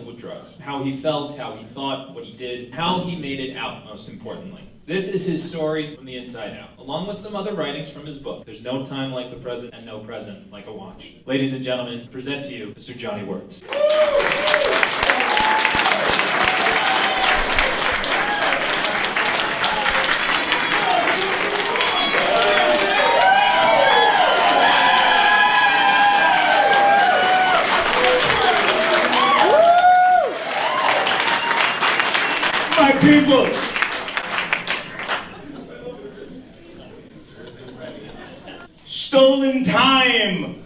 deals with drugs. How he felt, how he thought, what he did, how he made it out, most importantly. This is his story from the inside out, along with some other writings from his book. There's no time like the present, and no present like a watch. Ladies and gentlemen, present to you Mr. Jonny Werdz. My people, stolen time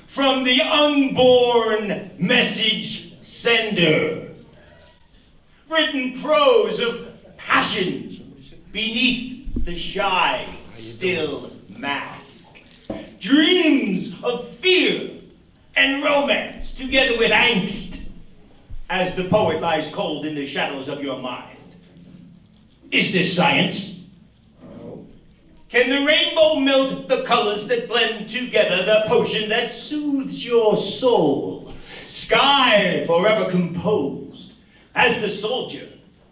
from the unborn message sender, written prose of passion beneath the shy, still mask, dreams of fear and romance together with angst, as the poet lies cold in the shadows of your mind. Is this science? Can the rainbow melt the colors that blend together, the potion that soothes your soul? Sky forever composed, as the soldier,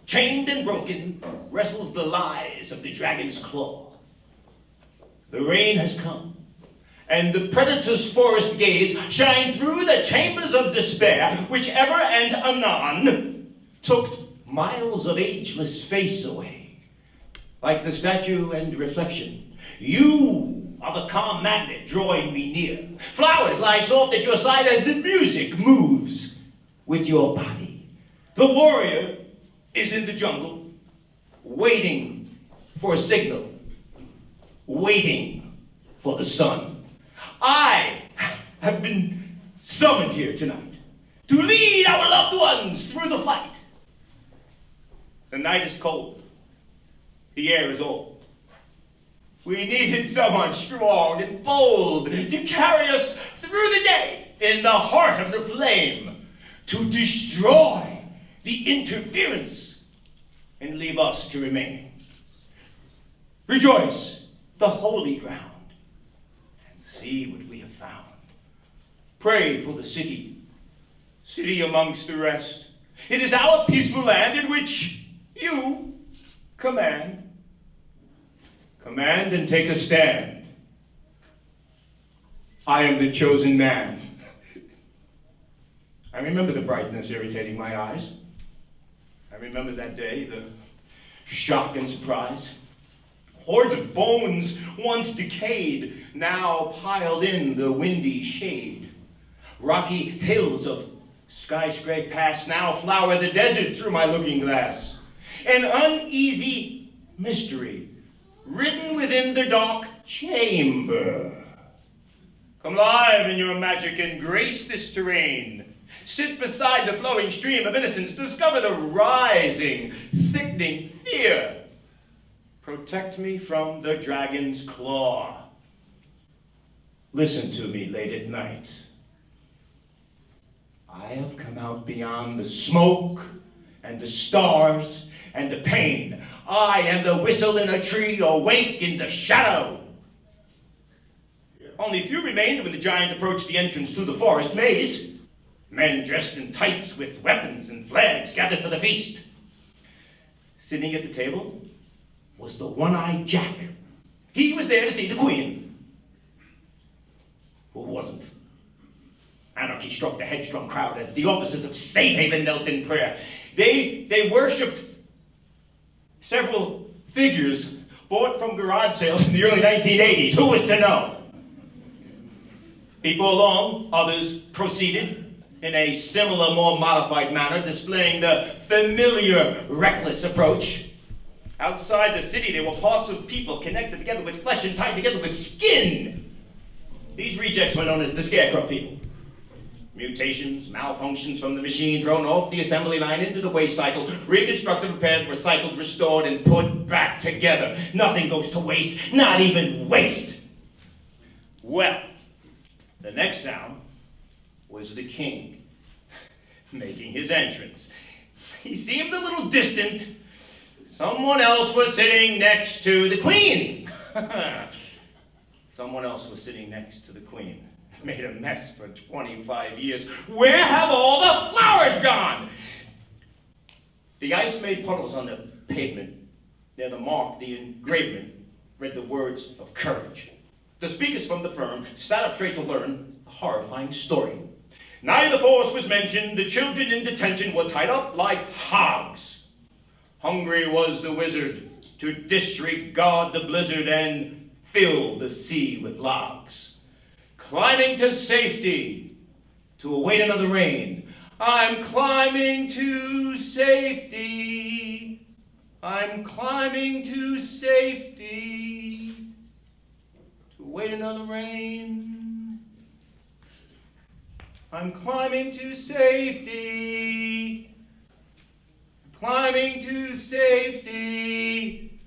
chained and broken, wrestles the lies of the dragon's claw. The rain has come, and the predator's forest gaze shine through the chambers of despair, which ever and anon took miles of ageless face away. Like the statue and reflection, you are the calm magnet drawing me near. Flowers lie soft at your side as the music moves with your body. The warrior is in the jungle, waiting for a signal, waiting for the sun. I have been summoned here tonight to lead our loved ones through the flight. The night is cold. The air is old. We needed someone strong and bold to carry us through the day in the heart of the flame, to destroy the interference and leave us to remain. Rejoice, the holy ground, and see what we have found. Pray for the city amongst the rest. It is our peaceful land in which you command. Command and take a stand. I am the chosen man. I remember the brightness irritating my eyes. I remember that day, the shock and surprise. Hordes of bones once decayed, now piled in the windy shade. Rocky hills of skyscraper past now flower the desert through my looking glass. An uneasy mystery written within the dark chamber. Come live in your magic and grace this terrain. Sit beside the flowing stream of innocence. Discover the rising, thickening fear. Protect me from the dragon's claw. Listen to me late at night. I have come out beyond the smoke and the stars and the pain. I am the whistle in a tree, awake in the shadow. Only few remained when the giant approached the entrance to the forest maze. Men dressed in tights with weapons and flags gathered for the feast. Sitting at the table was the one-eyed Jack. He was there to see the queen. Who wasn't? Anarchy struck the headstrong crowd as the officers of Safe Haven knelt in prayer. They worshipped several figures bought from garage sales in the early 1980s. Who was to know? Before long, others proceeded in a similar, more modified manner, displaying the familiar, reckless approach. Outside the city, there were parts of people connected together with flesh and tied together with skin. These rejects were known as the Scarecrow people. Mutations, malfunctions from the machine thrown off the assembly line into the waste cycle, reconstructed, repaired, recycled, restored, and put back together. Nothing goes to waste, not even waste. Well, the next sound was the king making his entrance. He seemed a little distant. Someone else was sitting next to the queen. Someone else was sitting next to the queen. Made a mess for 25 years. Where have all the flowers gone? The ice made puddles on the pavement. Near the mark, the engravement read the words of courage. The speakers from the firm sat up straight to learn a horrifying story. Neither force was mentioned. The children in detention were tied up like hogs. Hungry was the wizard to disregard the blizzard and fill the sea with logs. Climbing to safety to await another rain. I'm climbing to safety. I'm climbing to safety to await another rain. I'm climbing to safety. Climbing to safety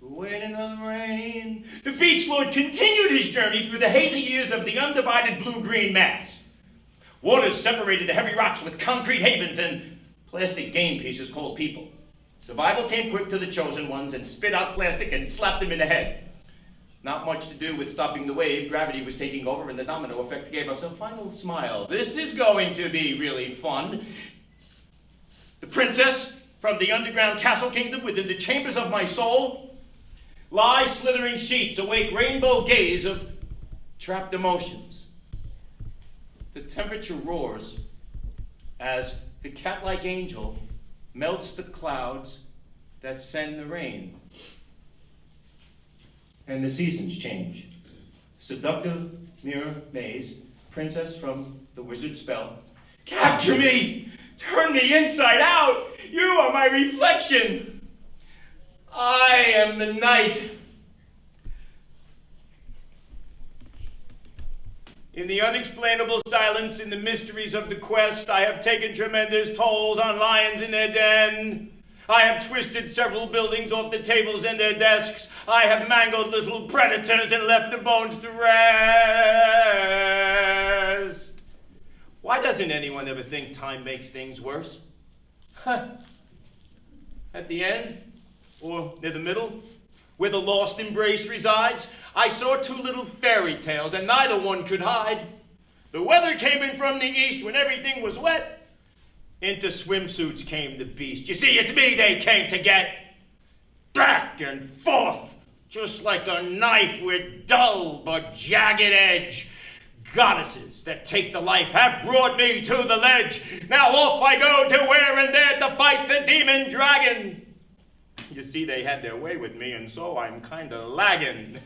to await another rain. The beach lord continued his journey through the hazy years of the undivided blue-green mass. Waters separated the heavy rocks with concrete havens and plastic game pieces called people. Survival came quick to the chosen ones and spit out plastic and slapped them in the head. Not much to do with stopping the wave. Gravity was taking over and the domino effect gave us a final smile. This is going to be really fun. The princess from the underground castle kingdom within the chambers of my soul lie slithering sheets awake rainbow gaze of trapped emotions. The temperature roars as the cat-like angel melts the clouds that send the rain. And the seasons change. Seductive mirror maze, princess from the wizard spell. Capture me! Turn me inside out! You are my reflection! I am the night. In the unexplainable silence, in the mysteries of the quest, I have taken tremendous tolls on lions in their den. I have twisted several buildings off the tables and their desks. I have mangled little predators and left the bones to rest. Why doesn't anyone ever think time makes things worse? At the end, or near the middle, where the lost embrace resides, I saw two little fairy tales, and neither one could hide. The weather came in from the east when everything was wet. Into swimsuits came the beast. You see, it's me they came to get. Back and forth, just like a knife with dull but jagged edge. Goddesses that take the life have brought me to the ledge. Now off I go to where and there to fight the demon dragon. You see, they had their way with me, and so I'm kinda lagging.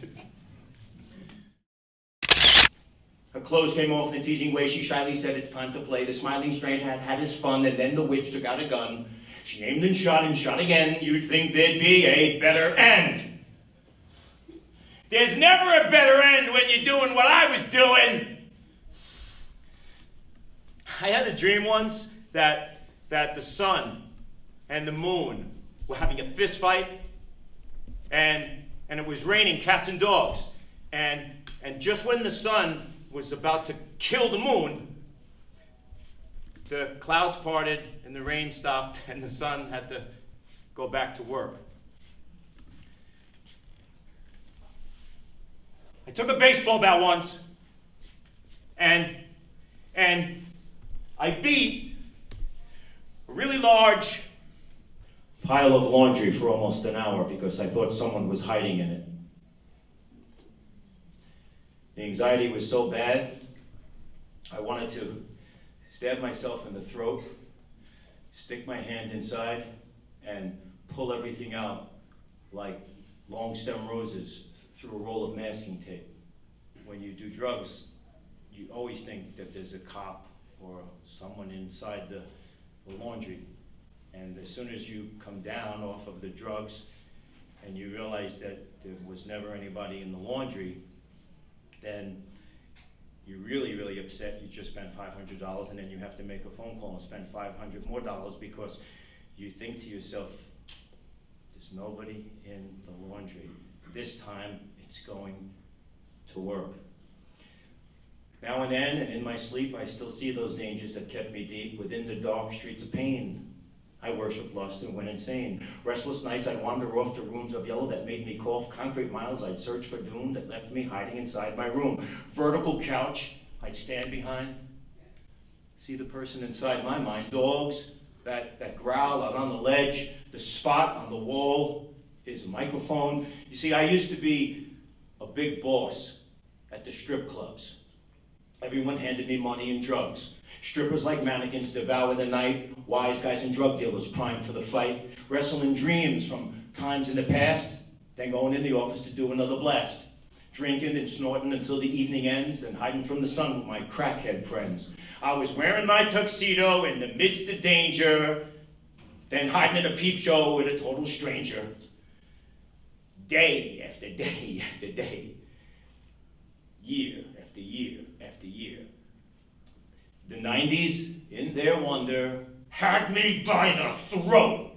Her clothes came off in a teasing way. She shyly said, it's time to play. The smiling stranger had had his fun, and then the witch took out a gun. She aimed and shot again. You'd think there'd be a better end. There's never a better end when you're doing what I was doing. I had a dream once that the sun and the moon were having a fist fight, and it was raining cats and dogs. And just when the sun was about to kill the moon, the clouds parted and the rain stopped and the sun had to go back to work. I took a baseball bat once and I beat a really large pile of laundry for almost an hour because I thought someone was hiding in it. The anxiety was so bad, I wanted to stab myself in the throat, stick my hand inside, and pull everything out like long stem roses through a roll of masking tape. When you do drugs, you always think that there's a cop or someone inside the laundry. And as soon as you come down off of the drugs and you realize that there was never anybody in the laundry, then you're really, really upset. You just spent $500 and then you have to make a phone call and spend $500 more because you think to yourself, there's nobody in the laundry. This time it's going to work. Now and then, and in my sleep, I still see those dangers that kept me deep within the dark streets of pain. I worshiped lust and went insane. Restless nights I'd wander off to rooms of yellow that made me cough. Concrete miles I'd search for doom that left me hiding inside my room. Vertical couch I'd stand behind. See the person inside my mind. Dogs that growl out on the ledge, the spot on the wall is a microphone. You see, I used to be a big boss at the strip clubs. Everyone handed me money and drugs. Strippers like mannequins devour the night. Wise guys and drug dealers primed for the fight. Wrestling dreams from times in the past, then going in the office to do another blast. Drinking and snorting until the evening ends, then hiding from the sun with my crackhead friends. I was wearing my tuxedo in the midst of danger, then hiding in a peep show with a total stranger. Day after day after day, year after year after year. The 90s, in their wonder, had me by the throat.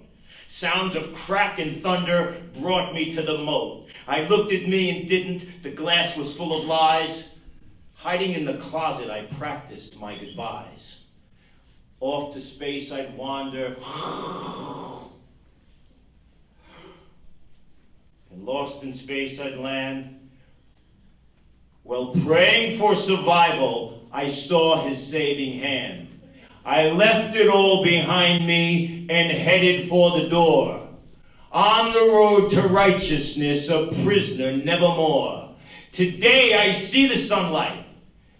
Sounds of crack and thunder brought me to the moat. I looked at me and didn't, the glass was full of lies. Hiding in the closet, I practiced my goodbyes. Off to space I'd wander, and lost in space I'd land. While praying for survival, I saw his saving hand. I left it all behind me and headed for the door. On the road to righteousness, a prisoner nevermore. Today I see the sunlight,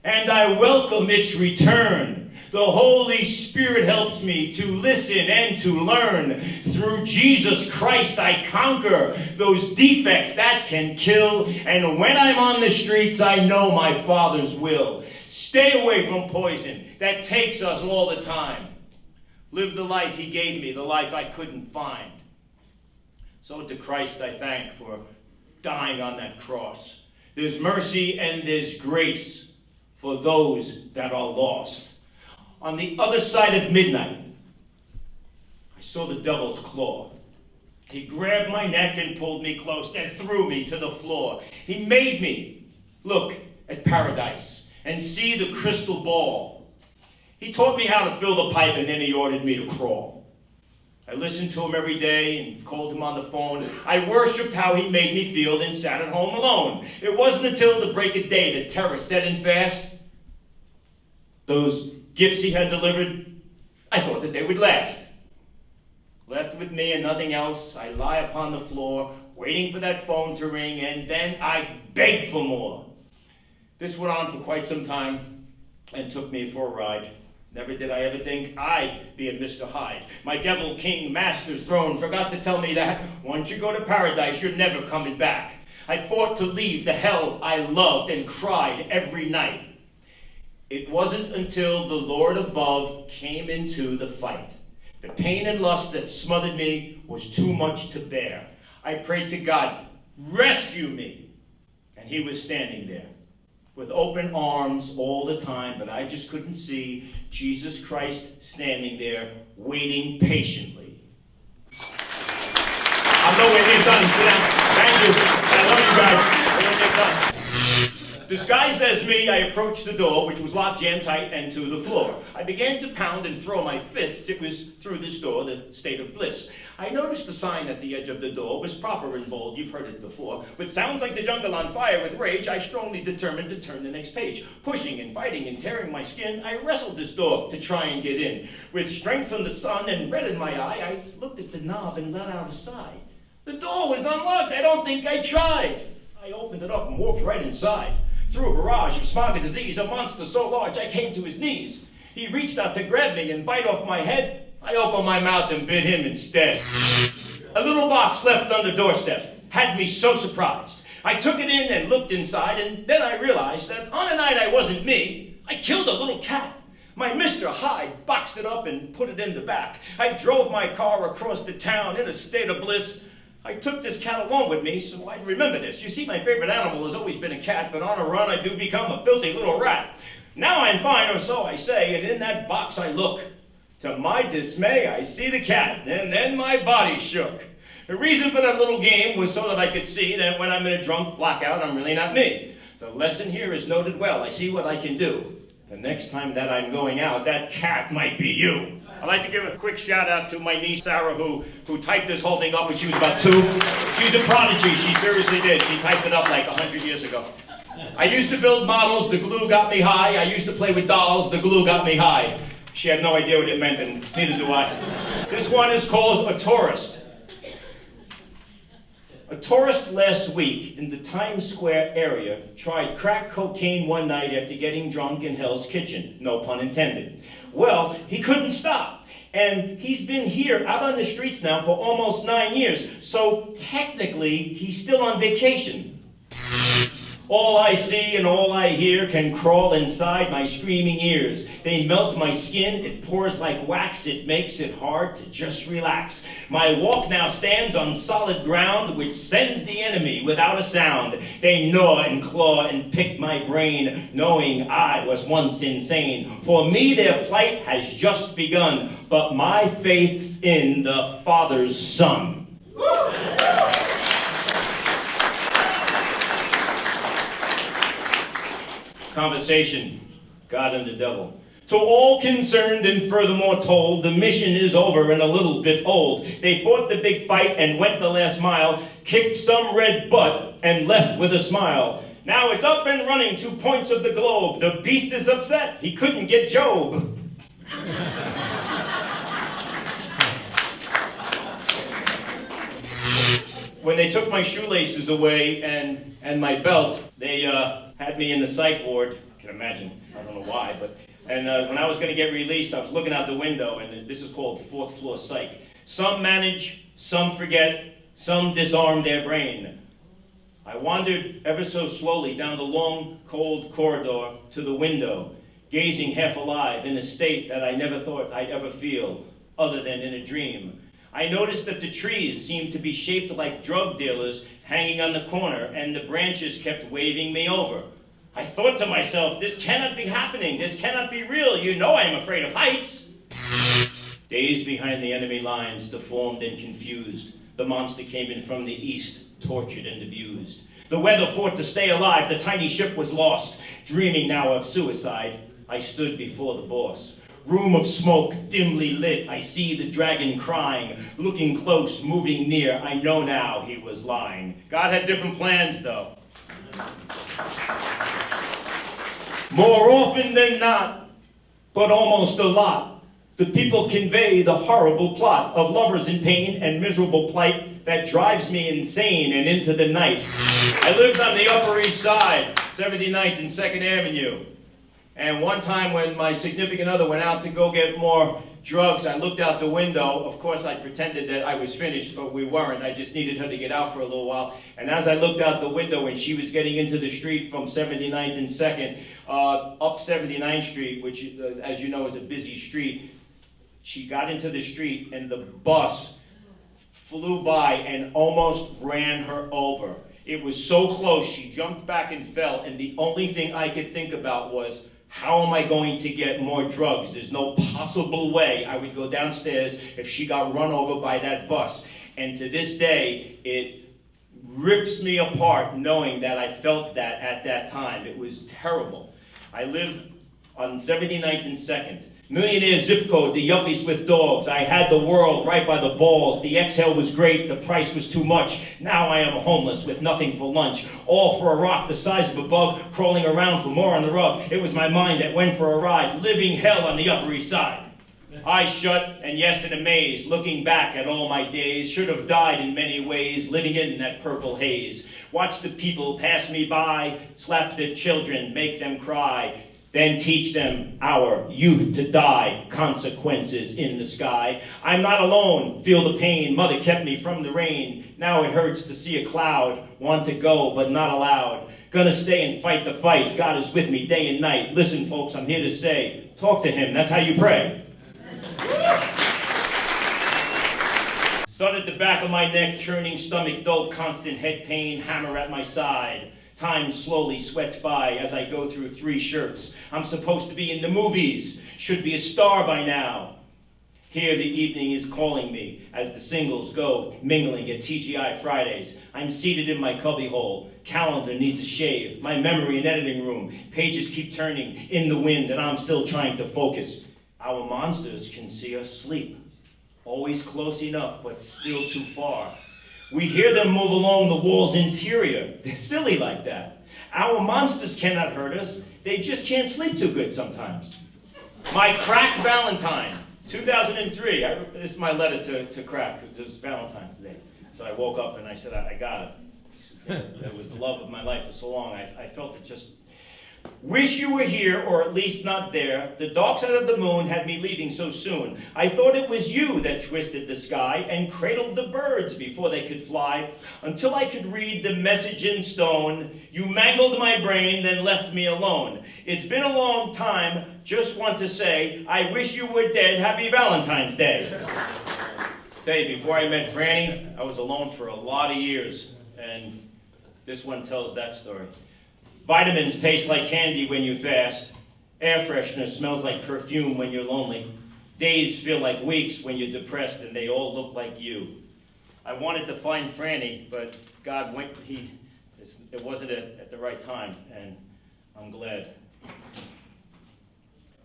and I welcome its return. The Holy Spirit helps me to listen and to learn. Through Jesus Christ I conquer those defects that can kill. And when I'm on the streets, I know my Father's will. Stay away from poison that takes us all the time. Live the life he gave me, the life I couldn't find. So to Christ I thank for dying on that cross. There's mercy and there's grace for those that are lost. On the other side of midnight, I saw the devil's claw. He grabbed my neck and pulled me close and threw me to the floor. He made me look at paradise and see the crystal ball. He taught me how to fill the pipe and then he ordered me to crawl. I listened to him every day and called him on the phone. I worshipped how he made me feel, then sat at home alone. It wasn't until the break of day that terror set in fast. Those gifts he had delivered, I thought that they would last. Left with me and nothing else, I lie upon the floor, waiting for that phone to ring, and then I begged for more. This went on for quite some time and took me for a ride. Never did I ever think I'd be a Mr. Hyde. My devil king master's throne forgot to tell me that once you go to paradise, you're never coming back. I fought to leave the hell I loved and cried every night. It wasn't until the Lord above came into the fight. The pain and lust that smothered me was too much to bear. I prayed to God, rescue me. And he was standing there with open arms all the time, but I just couldn't see Jesus Christ standing there waiting patiently. I'm nowhere near done. Sit down. Thank you. I love you guys. Nowhere near done. Disguised as me, I approached the door, which was locked jammed tight and to the floor. I began to pound and throw my fists. It was through this door, the state of bliss. I noticed a sign at the edge of the door was proper and bold. You've heard it before. With sounds like the jungle on fire with rage, I strongly determined to turn the next page. Pushing and fighting and tearing my skin, I wrestled this door to try and get in. With strength from the sun and red in my eye, I looked at the knob and let out a sigh. The door was unlocked. I don't think I tried. I opened it up and walked right inside. Through a barrage of smog and disease, a monster so large I came to his knees. He reached out to grab me and bite off my head. I opened my mouth and bit him instead. A little box left on the doorstep had me so surprised. I took it in and looked inside, and then I realized that on a night I wasn't me, I killed a little cat. My Mr. Hyde boxed it up and put it in the back. I drove my car across the town in a state of bliss. I took this cat along with me so I'd remember this. You see, my favorite animal has always been a cat, but on a run I do become a filthy little rat. Now I'm fine, or so I say, and in that box I look. To my dismay, I see the cat, and then my body shook. The reason for that little game was so that I could see that when I'm in a drunk blackout, I'm really not me. The lesson here is noted well. I see what I can do. The next time that I'm going out, that cat might be you. I'd like to give a quick shout out to my niece Sarah who typed this whole thing up when she was about 2. She's a prodigy, she seriously did. She typed it up like 100 years ago. I used to build models, the glue got me high. I used to play with dolls, the glue got me high. She had no idea what it meant, and neither do I. This one is called A Tourist. A tourist last week in the Times Square area tried crack cocaine one night after getting drunk in Hell's Kitchen. No pun intended. Well, he couldn't stop. And he's been here out on the streets now for almost 9 years. So technically, he's still on vacation. All I see and all I hear can crawl inside my screaming ears. They melt my skin, it pours like wax, it makes it hard to just relax. My walk now stands on solid ground, which sends the enemy without a sound. They gnaw and claw and pick my brain, knowing I was once insane. For me their plight has just begun, but my faith's in the Father's Son. Conversation, God and the devil. To all concerned and furthermore told, the mission is over and a little bit old. They fought the big fight and went the last mile, kicked some red butt and left with a smile. Now it's up and running 2 points of the globe. The beast is upset, he couldn't get Job. When they took my shoelaces away and my belt, they had me in the psych ward. I can imagine, I don't know why, but when I was going to get released, I was looking out the window, and this is called 4th floor psych. Some manage, some forget, some disarm their brain. I wandered ever so slowly down the long, cold corridor to the window, gazing half alive in a state that I never thought I'd ever feel, other than in a dream. I noticed that the trees seemed to be shaped like drug dealers hanging on the corner, and the branches kept waving me over. I thought to myself, this cannot be happening. This cannot be real. You know I am afraid of heights. Dazed behind the enemy lines, deformed and confused, the monster came in from the east, tortured and abused. The weather fought to stay alive. The tiny ship was lost. Dreaming now of suicide, I stood before the boss. Room of smoke, dimly lit, I see the dragon crying. Looking close, moving near, I know now he was lying. God had different plans, though. More often than not, but almost a lot, the people convey the horrible plot of lovers in pain and miserable plight that drives me insane and into the night. I lived on the Upper East Side, 79th and 2nd Avenue. And one time when my significant other went out to go get more drugs, I looked out the window. Of course, I pretended that I was finished, but we weren't. I just needed her to get out for a little while. And as I looked out the window and she was getting into the street from 79th and 2nd, up 79th Street, which, as you know, is a busy street, she got into the street and the bus flew by and almost ran her over. It was so close, she jumped back and fell, and the only thing I could think about was, how am I going to get more drugs? There's no possible way I would go downstairs if she got run over by that bus. And to this day, it rips me apart knowing that I felt that at that time. It was terrible. I lived on 79th and 2nd. Millionaire zip code, the yuppies with dogs. I had the world right by the balls. The exhale was great, the price was too much. Now I am homeless with nothing for lunch. All for a rock the size of a bug, crawling around for more on the rug. It was my mind that went for a ride, living hell on the Upper East Side. Eyes shut and yes in a maze, looking back at all my days. Should have died in many ways, living in that purple haze. Watch the people pass me by, slap their children, make them cry. Then teach them our youth to die, consequences in the sky. I'm not alone, feel the pain, mother kept me from the rain. Now it hurts to see a cloud, want to go but not allowed. Gonna stay and fight the fight, God is with me day and night. Listen folks, I'm here to say, talk to him, that's how you pray. Sun at the back of my neck, churning stomach, dull, constant head pain, hammer at my side. Time slowly sweats by as I go through 3 shirts. I'm supposed to be in the movies, should be a star by now. Here the evening is calling me as the singles go mingling at TGI Fridays. I'm seated in my cubbyhole, calendar needs a shave, my memory and editing room. Pages keep turning in the wind and I'm still trying to focus. Our monsters can see us sleep, always close enough but still too far. We hear them move along the wall's interior. They're silly like that. Our monsters cannot hurt us. They just can't sleep too good sometimes. My crack Valentine, 2003. This is my letter to crack. It was Valentine's Day. So I woke up and I said, I got it. It was the love of my life for so long. I felt it just... Wish you were here, or at least not there. The dark side of the moon had me leaving so soon. I thought it was you that twisted the sky and cradled the birds before they could fly. Until I could read the message in stone, you mangled my brain, then left me alone. It's been a long time, just want to say, I wish you were dead. Happy Valentine's Day. Tell you, before I met Franny, I was alone for a lot of years, and this one tells that story. Vitamins taste like candy when you fast. Air freshener smells like perfume when you're lonely. Days feel like weeks when you're depressed, and they all look like you. I wanted to find Franny, but God went, it wasn't at the right time, and I'm glad.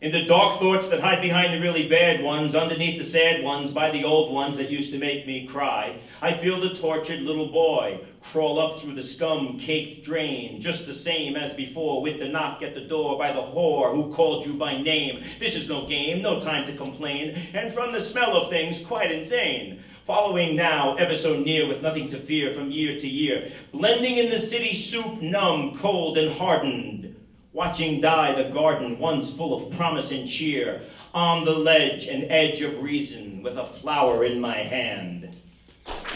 In the dark thoughts that hide behind the really bad ones, underneath the sad ones, by the old ones that used to make me cry, I feel the tortured little boy crawl up through the scum-caked drain, just the same as before, with the knock at the door by the whore who called you by name. This is no game, no time to complain, and from the smell of things, quite insane. Following now, ever so near, with nothing to fear from year to year, blending in the city soup, numb, cold, and hardened. Watching die the garden once full of promise and cheer, on the ledge and edge of reason, with a flower in my hand.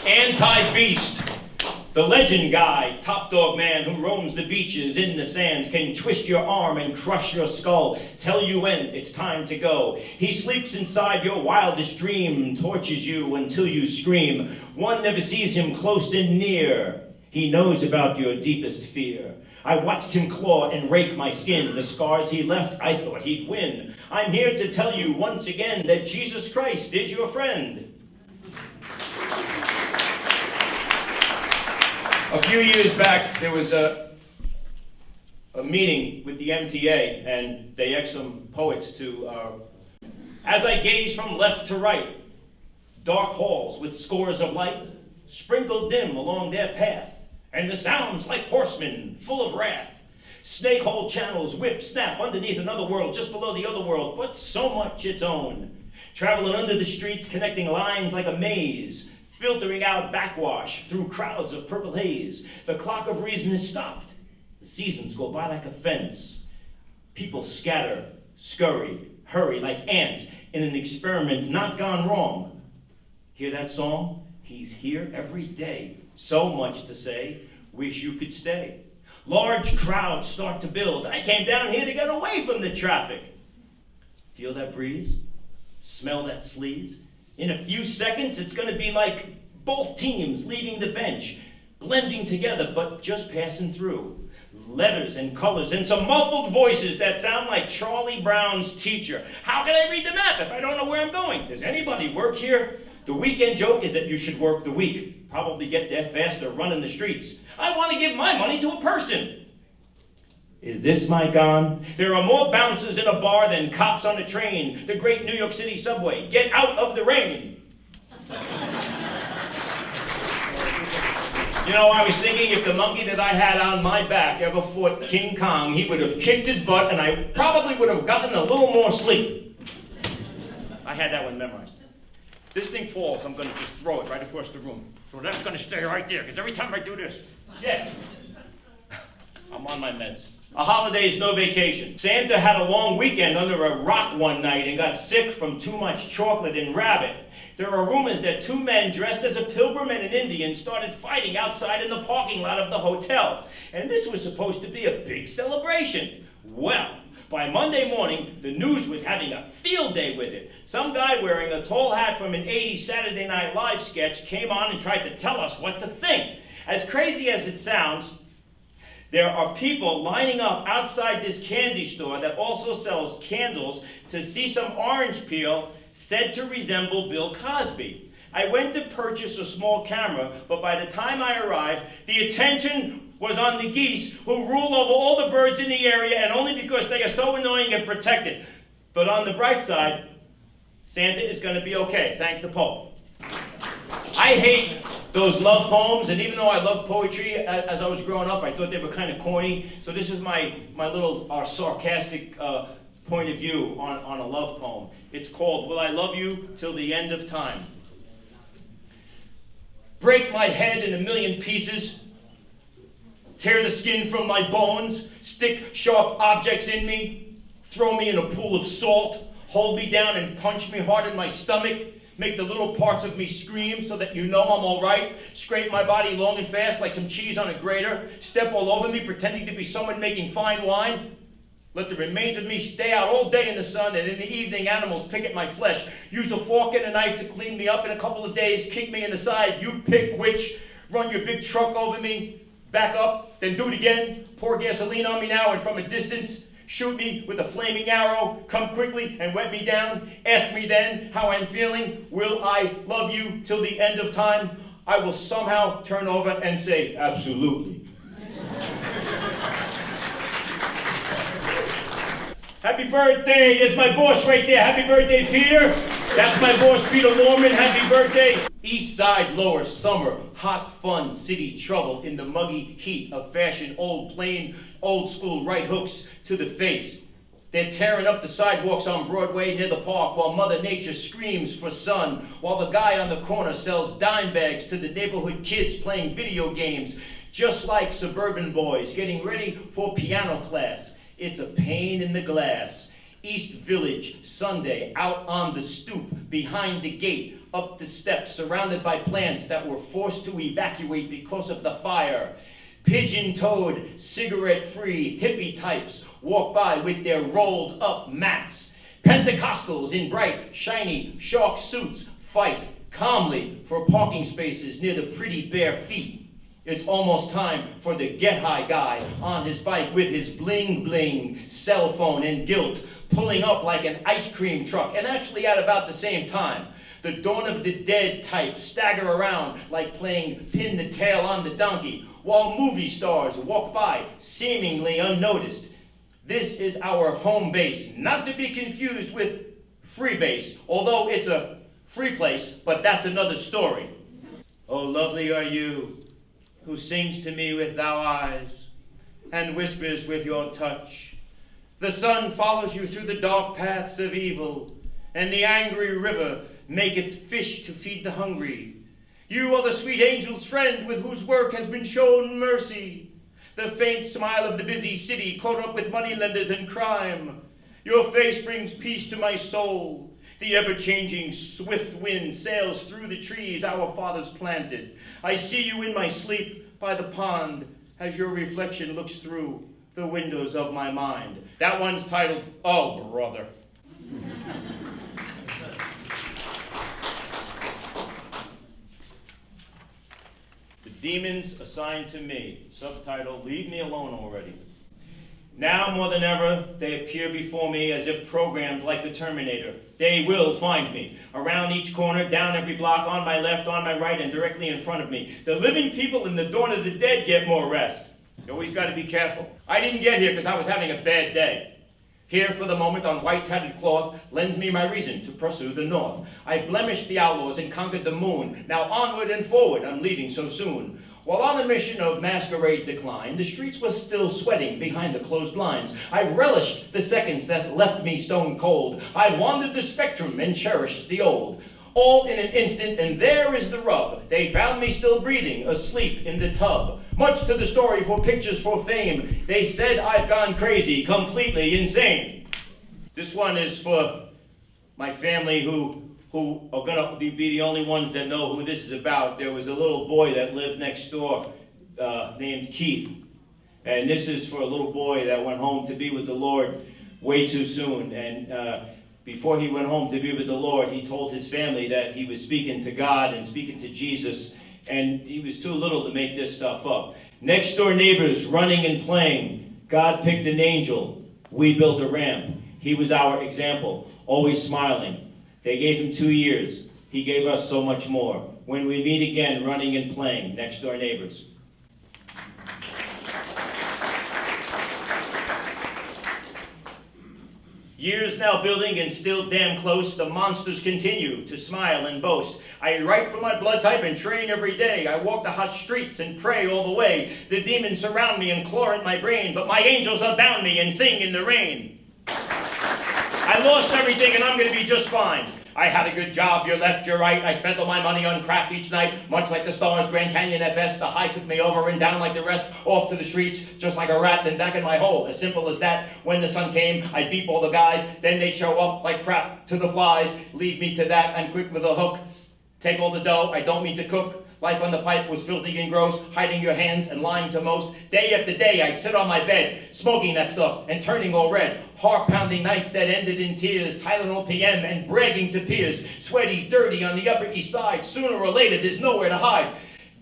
Anti-beast, the legend guy, top dog man who roams the beaches in the sand, can twist your arm and crush your skull, tell you when it's time to go. He sleeps inside your wildest dream, tortures you until you scream. One never sees him close and near. He knows about your deepest fear. I watched him claw and rake my skin. The scars he left, I thought he'd win. I'm here to tell you once again that Jesus Christ is your friend. A few years back, there was a meeting with the MTA, and they asked some poets to... As I gaze from left to right, dark halls with scores of light, sprinkled dim along their path, and the sounds like horsemen full of wrath. Snake-hole channels whip, snap underneath another world just below the other world, but so much its own. Traveling under the streets, connecting lines like a maze, filtering out backwash through crowds of purple haze. The clock of reason is stopped. The seasons go by like a fence. People scatter, scurry, hurry like ants in an experiment not gone wrong. Hear that song? He's here every day. So much to say, wish you could stay. Large crowds start to build. I came down here to get away from the traffic. Feel that breeze? Smell that sleaze? In a few seconds, it's going to be like both teams leaving the bench, blending together, but just passing through. Letters and colors and some muffled voices that sound like Charlie Brown's teacher. How can I read the map if I don't know where I'm going? Does anybody work here? The weekend joke is that you should work the week. Probably get there faster running the streets. I want to give my money to a person. Is this mic on? There are more bouncers in a bar than cops on a train. The great New York City subway. Get out of the rain. You know, I was thinking if the monkey that I had on my back ever fought King Kong, he would have kicked his butt and I probably would have gotten a little more sleep. I had that one memorized. If this thing falls, I'm going to just throw it right across the room. So that's going to stay right there, because every time I do this, yeah, I'm on my meds. A holiday's no vacation. Santa had a long weekend under a rock one night and got sick from too much chocolate and rabbit. There are rumors that two men dressed as a pilgrim and an Indian started fighting outside in the parking lot of the hotel. And this was supposed to be a big celebration. Well, by Monday morning, the news was having a field day with it. Some guy wearing a tall hat from an 80s Saturday Night Live sketch came on and tried to tell us what to think. As crazy as it sounds, there are people lining up outside this candy store that also sells candles to see some orange peel said to resemble Bill Cosby. I went to purchase a small camera, but by the time I arrived, the attention was on the geese who rule over all the birds in the area, and only because they are so annoying and protected. But on the bright side, Santa is going to be okay, thank the Pope. I hate those love poems, and even though I love poetry as I was growing up, I thought they were kind of corny. So this is my little sarcastic point of view on a love poem. It's called Will I Love You Till the End of Time. Break my head in a million pieces, tear the skin from my bones, stick sharp objects in me, throw me in a pool of salt, hold me down and punch me hard in my stomach, make the little parts of me scream so that you know I'm all right, scrape my body long and fast like some cheese on a grater, step all over me pretending to be someone making fine wine. Let the remains of me stay out all day in the sun, and in the evening animals pick at my flesh. Use a fork and a knife to clean me up in a couple of days, kick me in the side. You pick which. Run your big truck over me, back up, then do it again. Pour gasoline on me now, and from a distance, shoot me with a flaming arrow. Come quickly and wet me down. Ask me then how I'm feeling. Will I love you till the end of time? I will somehow turn over and say, absolutely. Happy birthday, there's my boss right there. Happy birthday, Peter. That's my boss, Peter Lorman. Happy birthday. East side, lower summer, hot fun, city trouble in the muggy heat of fashion, old plain, old school right hooks to the face. They're tearing up the sidewalks on Broadway near the park while Mother Nature screams for sun, while the guy on the corner sells dime bags to the neighborhood kids playing video games, just like suburban boys getting ready for piano class. It's a pane in the glass. East Village, Sunday, out on the stoop, behind the gate, up the steps, surrounded by plants that were forced to evacuate because of the fire. Pigeon-toed, cigarette-free hippie types walk by with their rolled-up mats. Pentecostals in bright, shiny shark suits fight calmly for parking spaces near the pretty bare feet. It's almost time for the get-high guy on his bike with his bling-bling cell phone and guilt, pulling up like an ice cream truck, and actually at about the same time. The Dawn of the Dead types stagger around like playing pin the tail on the donkey, while movie stars walk by, seemingly unnoticed. This is our home base, not to be confused with free base, although it's a free place, but that's another story. Oh, lovely are you, who sings to me with thou eyes, and whispers with your touch. The sun follows you through the dark paths of evil, and the angry river maketh fish to feed the hungry. You are the sweet angel's friend with whose work has been shown mercy, the faint smile of the busy city caught up with moneylenders and crime. Your face brings peace to my soul. The ever-changing swift wind sails through the trees our fathers planted. I see you in my sleep by the pond as your reflection looks through the windows of my mind. That one's titled, Oh, Brother. The Demons Assigned to Me, subtitle, Leave Me Alone Already. Now more than ever, they appear before me as if programmed like the Terminator. They will find me. Around each corner, down every block, on my left, on my right, and directly in front of me. The living people and the Dawn of the Dead get more rest. You always got to be careful. I didn't get here because I was having a bad day. Here for the moment on white tattered cloth lends me my reason to pursue the north. I've blemished the outlaws and conquered the moon. Now onward and forward, I'm leaving so soon. While on a mission of masquerade decline, the streets were still sweating behind the closed blinds. I've relished the seconds that left me stone cold. I've wandered the spectrum and cherished the old. All in an instant, and there is the rub. They found me still breathing, asleep in the tub. Much to the story for pictures for fame. They said I've gone crazy, completely insane. This one is for my family who are going to be the only ones that know who this is about. There was a little boy that lived next door named Keith. And this is for a little boy that went home to be with the Lord way too soon. And before he went home to be with the Lord, he told his family that he was speaking to God and speaking to Jesus, and he was too little to make this stuff up. Next door neighbors running and playing. God picked an angel. We built a ramp. He was our example, always smiling. They gave him 2 years. He gave us so much more. When we meet again, running and playing, next door neighbors. Years now building and still damn close, the monsters continue to smile and boast. I write for my blood type and train every day. I walk the hot streets and pray all the way. The demons surround me and claw at my brain, but my angels unbound me and sing in the rain. I lost everything and I'm gonna be just fine. I had a good job, you're left, you're right. I spent all my money on crack each night, much like the stars, Grand Canyon at best. The high took me over and down like the rest, off to the streets, just like a rat, then back in my hole. As simple as that. When the sun came, I'd beep all the guys, then they'd show up like crap to the flies. Leave me to that, I'm quick with a hook. Take all the dough, I don't mean to cook. Life on the pipe was filthy and gross, hiding your hands and lying to most. Day after day, I'd sit on my bed, smoking that stuff and turning all red. Heart-pounding nights that ended in tears, Tylenol PM and bragging to peers. Sweaty, dirty on the Upper East Side. Sooner or later, there's nowhere to hide.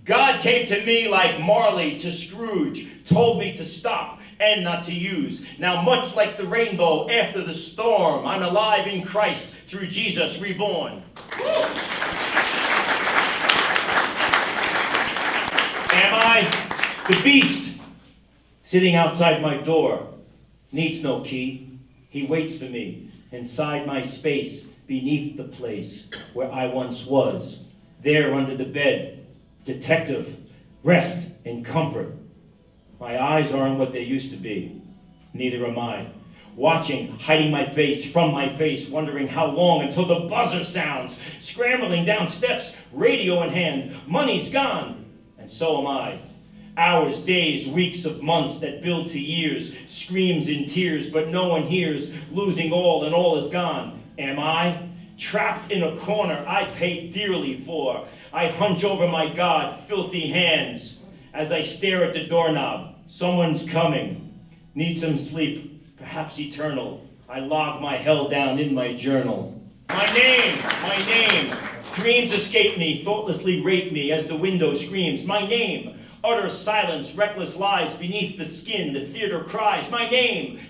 God came to me like Marley to Scrooge, told me to stop and not to use. Now, much like the rainbow after the storm, I'm alive in Christ through Jesus reborn. Am I the beast sitting outside my door? Needs no key. He waits for me inside my space, beneath the place where I once was. There under the bed, detective, rest and comfort. My eyes aren't what they used to be. Neither am I. Watching, hiding my face from my face, wondering how long until the buzzer sounds. Scrambling down steps, radio in hand. Money's gone. And so am I. Hours, days, weeks of months that build to years, screams in tears, but no one hears, losing all and all is gone. Am I? Trapped in a corner I paid dearly for. I hunch over my God, filthy hands, as I stare at the doorknob. Someone's coming. Need some sleep, perhaps eternal. I log my hell down in my journal. My name. Dreams escape me, thoughtlessly rape me as the window screams. My name. Utter silence, reckless lies beneath the skin, the theater cries. My name.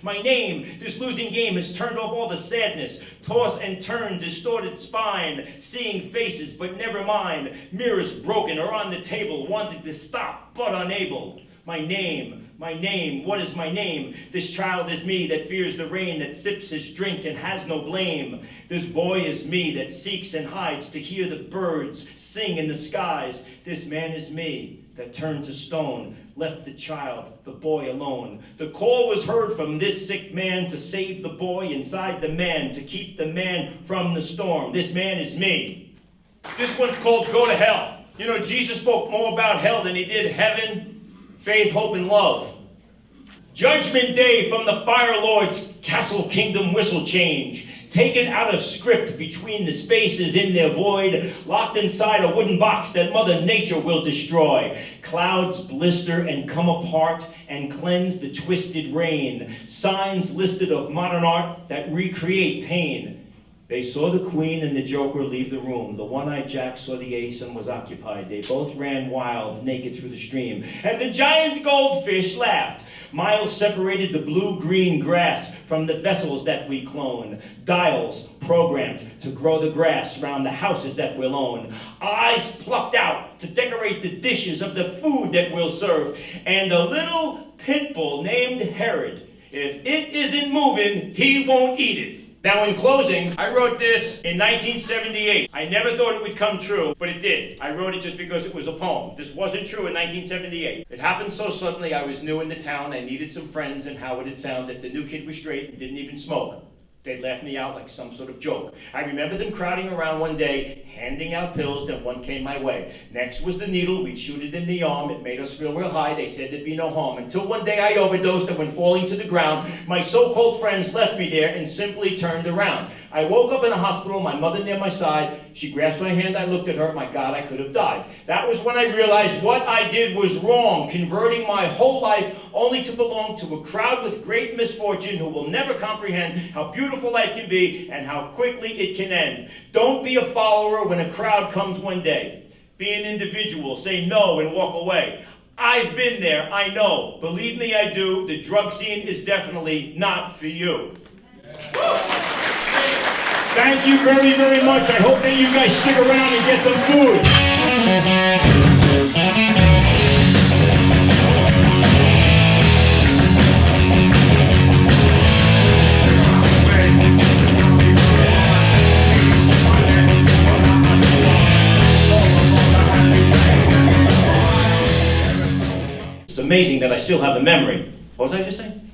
This losing game has turned off all the sadness. Toss and turn, distorted spine. Seeing faces, but never mind. Mirrors broken or on the table, wanting to stop, but unable. My name, what is my name? This child is me that fears the rain, that sips his drink and has no blame. This boy is me that seeks and hides to hear the birds sing in the skies. This man is me that turned to stone, left the child, the boy alone. The call was heard from this sick man to save the boy inside the man, to keep the man from the storm. This man is me. This one's called Go to Hell. You know, Jesus spoke more about hell than he did heaven, faith, hope, and love. Judgment day from the Fire Lord's castle kingdom whistle change. Taken out of script between the spaces in their void, locked inside a wooden box that Mother Nature will destroy. Clouds blister and come apart and cleanse the twisted rain. Signs listed of modern art that recreate pain. They saw the Queen and the Joker leave the room. The one-eyed Jack saw the ace and was occupied. They both ran wild, naked through the stream. And the giant goldfish laughed. Miles separated the blue-green grass from the vessels that we clone. Dials programmed to grow the grass round the houses that we'll own. Eyes plucked out to decorate the dishes of the food that we'll serve. And a little pit bull named Herod. If it isn't moving, he won't eat it. Now, in closing, I wrote this in 1978. I never thought it would come true, but it did. I wrote it just because it was a poem. This wasn't true in 1978. It happened so suddenly. I was new in the town. I needed some friends, and how would it sound if the new kid was straight and didn't even smoke? They'd laugh me out like some sort of joke. I remember them crowding around one day, handing out pills, then one came my way. Next was the needle. We'd shoot it in the arm. It made us feel real high. They said there'd be no harm. Until one day I overdosed and went falling to the ground. My so-called friends left me there and simply turned around. I woke up in a hospital, my mother near my side. She grasped my hand, I looked at her. My God, I could have died. That was when I realized what I did was wrong, converting my whole life only to belong to a crowd with great misfortune who will never comprehend how beautiful life can be and how quickly it can end. Don't be a follower when a crowd comes one day. Be an individual, say no and walk away. I've been there, I know. Believe me, I do. The drug scene is definitely not for you. Thank you very, very much. I hope that you guys stick around and get some food. It's amazing that I still have a memory. What was I just saying?